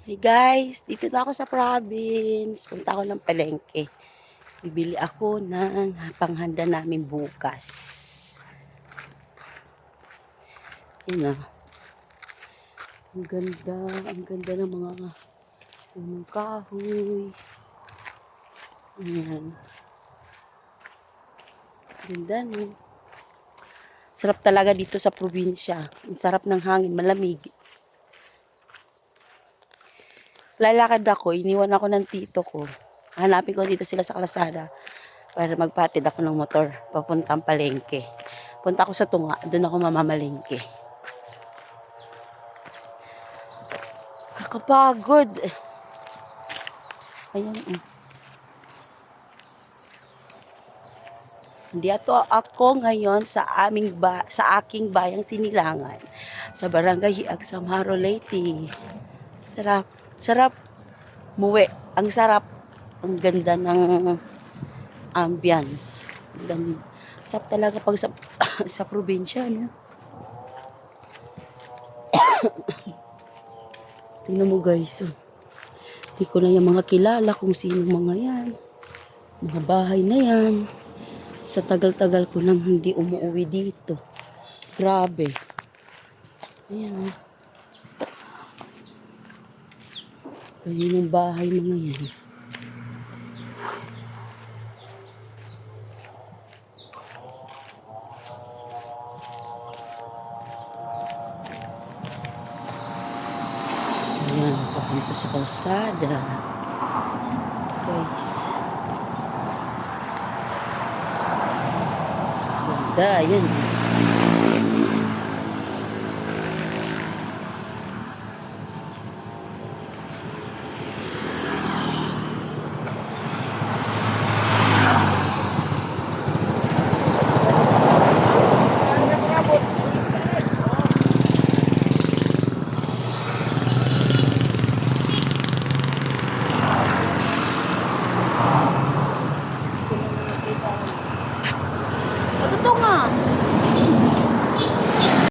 Hey guys, dito na ako sa province. Punta ako ng palengke. Bibili ako ng panghanda namin bukas. Yun na. Ang ganda ng mga punong kahoy. Ayan. Ganda no. Sarap talaga dito sa probinsya. Ang sarap ng hangin, malamig. Lalakad ako, iniwan ako ng tito ko. Hanapin ko dito sila sa kalsada para magpatid ako ng motor papuntang palengke. Punta ako sa Tunga, doon ako mamamalengke. Kakapagod. Ayan. Dito ako ngayon sa sa aking bayang Sinilangan, sa Barangay Hiag, Samaro, Leyte. Sarap muwi. Ang sarap, ang ganda ng ambience. Sarap talaga pag sa, sa probinsya, no? Tingnan mo guys, oh. Hindi ko na yung mga kilala kung sino mga yan. Mga bahay na yan. Sa tagal-tagal ko nang hindi umuwi dito. Grabe. Ayan, oh. Kaninong bahay mga yan. Ayan, papunta sa kalsada. Guys. Ganda, ayan.